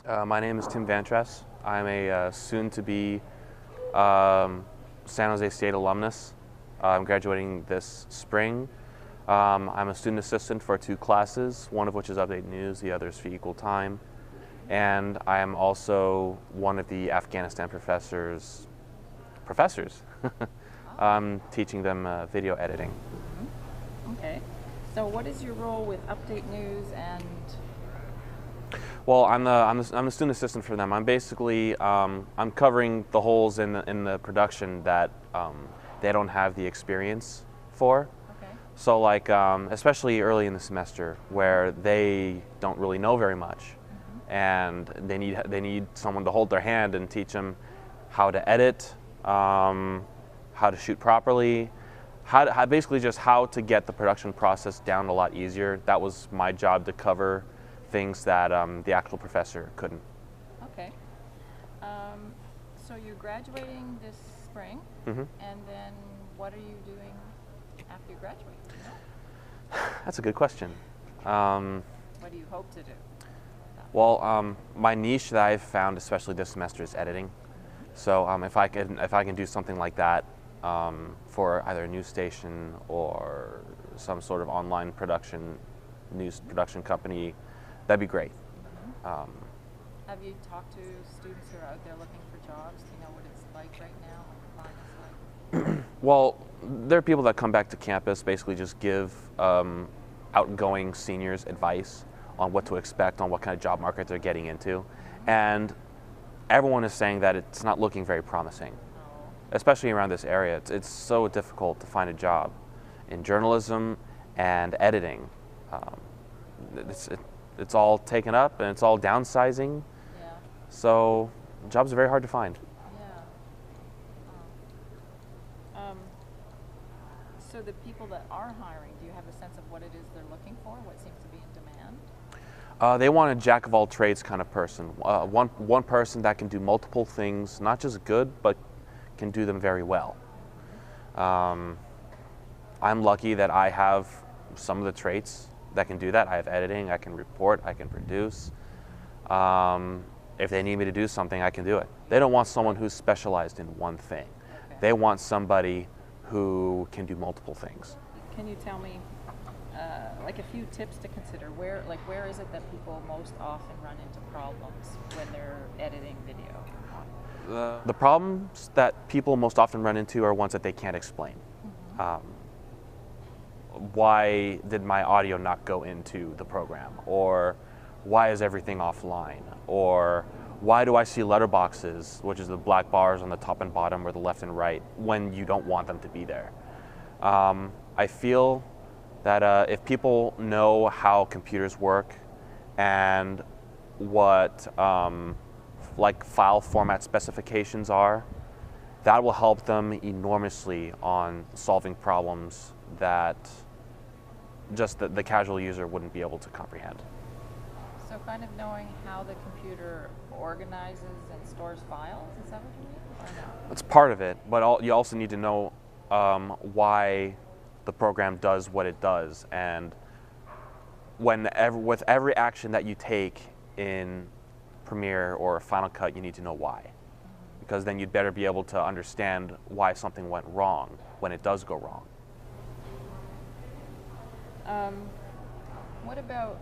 My name is Tim Vantress. I'm a soon-to-be San Jose State alumnus. I'm graduating this spring. I'm a student assistant for 2 classes, one of which is Update News, the other is for Equal Time. And I am also one of the Afghanistan professors. I'm teaching them video editing. Okay. So what is your role with Update News and... Well, I'm the student assistant for them. I'm basically I'm covering the holes in the production that they don't have the experience for. Okay. So like especially early in the semester where they don't really know very much, and they need someone to hold their hand and teach them how to edit, how to shoot properly, basically just how to get the production process down a lot easier. That was my job, to cover things that the actual professor couldn't. Okay. So you're graduating this spring, Mm-hmm. and then what are you doing after you graduate? Do you know? That's a good question. What do you hope to do? Well, my niche that I've found, especially this semester, is editing. So if I can do something like that for either a news station or some sort of online news production company, that'd be great. Have you talked to students who are out there looking for jobs? Do you know what it's like right now? What the climate is like? Well, there are people that come back to campus, basically just give outgoing seniors advice on what to expect, on what kind of job market they're getting into. And everyone is saying that it's not looking very promising, especially around this area. It's so difficult to find a job in journalism and editing. It's all taken up and it's all downsizing. Yeah. So jobs are very hard to find. Yeah. So the people that are hiring, do you have a sense of what it is they're looking for? What seems to be in demand? They want a jack of all trades kind of person. One person that can do multiple things, not just good, but can do them very well. I'm lucky that I have some of the traits that can do that. I have editing, I can report, I can produce. If they need me to do something, I can do it. They don't want someone who's specialized in one thing. Okay. They want somebody who can do multiple things. Can you tell me like a few tips to consider? Where is it that people most often run into problems when they're editing video? The problems that people most often run into are ones that they can't explain. Why did my audio not go into the program? Or why is everything offline? Or why do I see letterboxes, which is the black bars on the top and bottom or the left and right, when you don't want them to be there? I feel that if people know how computers work and what like file format specifications are, that will help them enormously on solving problems that just the casual user wouldn't be able to comprehend. So kind of knowing how the computer organizes and stores files, is that what you mean? Or no? That's part of it, but you also need to know why the program does what it does, and with every action that you take in Premiere or Final Cut, you need to know why. Because then you'd better be able to understand why something went wrong when it does go wrong. What about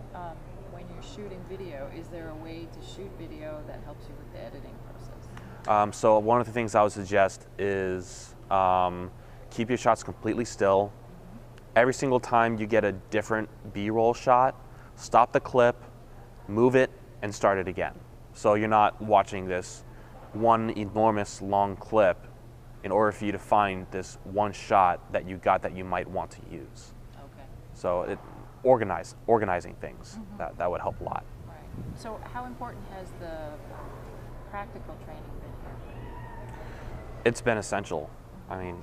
when you're shooting video? Is there a way to shoot video that helps you with the editing process? So one of the things I would suggest is keep your shots completely still. Every single time you get a different B-roll shot, stop the clip, move it, and start it again. So you're not watching this one enormous long clip in order for you to find this one shot that you got that you might want to use. Okay. So organizing things, that would help a lot. Right. So how important has the practical training been here? It's been essential. I mean,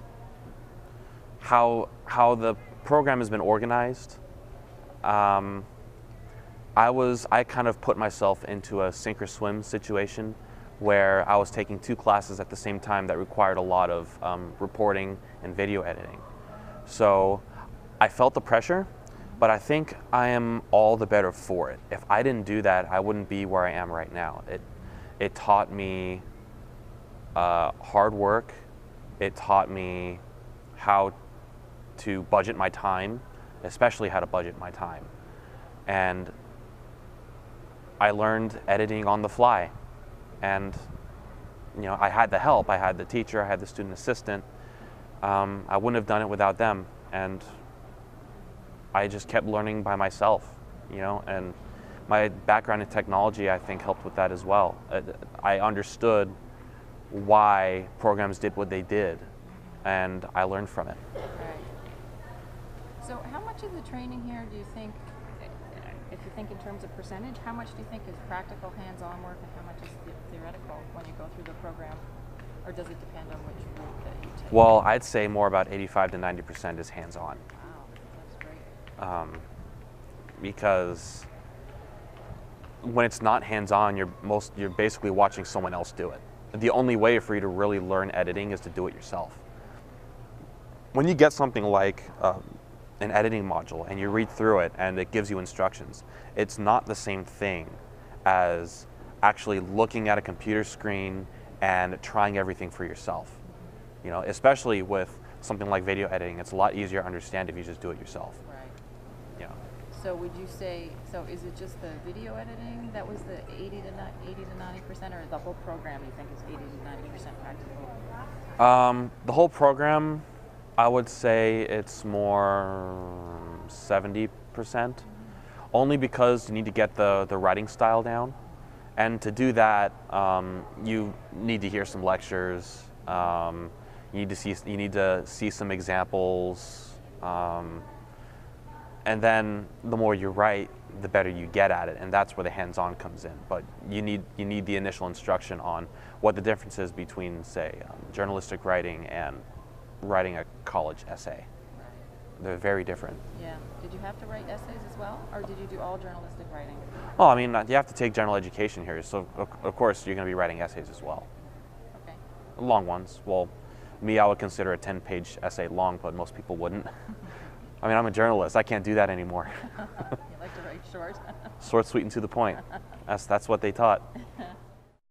how the program has been organized, I kind of put myself into a sink or swim situation where I was taking 2 classes at the same time that required a lot of reporting and video editing. So I felt the pressure, But I think I am all the better for it. If I didn't do that, I wouldn't be where I am right now. It taught me hard work. It taught me how to budget my time, especially how to budget my time. And I learned editing on the fly. And I had the help. I had the teacher. I had the student assistant. I wouldn't have done it without them. And I just kept learning by myself, and my background in technology, I think, helped with that as well. I understood why programs did what they did, and I learned from it. Right. So how much of the training here do you think, if you think in terms of percentage, how much do you think is practical hands-on work and how much is theoretical when you go through the program? Or does it depend on which route that you take? Well, I'd say more about 85 to 90% is hands-on. Because when it's not hands-on, you're basically watching someone else do it. The only way for you to really learn editing is to do it yourself. When you get something like an editing module and you read through it and it gives you instructions, it's not the same thing as actually looking at a computer screen and trying everything for yourself. Especially with something like video editing, it's a lot easier to understand if you just do it yourself. Right. So would you say, is it just the video editing that was the 80 to 90%, or the whole program you think is 80 to 90% practical? The whole program, I would say it's more 70%, only because you need to get the writing style down. And to do that, you need to hear some lectures, you need to see some examples, and then the more you write, the better you get at it, and that's where the hands-on comes in. But you need the initial instruction on what the difference is between, say, journalistic writing and writing a college essay. They're very different. Yeah. Did you have to write essays as well, or did you do all journalistic writing? Oh, I mean, you have to take general education here, so of course you're going to be writing essays as well. Okay. Long ones. Well, me, I would consider a 10-page essay long, but most people wouldn't. I mean, I'm a journalist. I can't do that anymore. You like to write short? Short, sweet, and to the point. That's what they taught.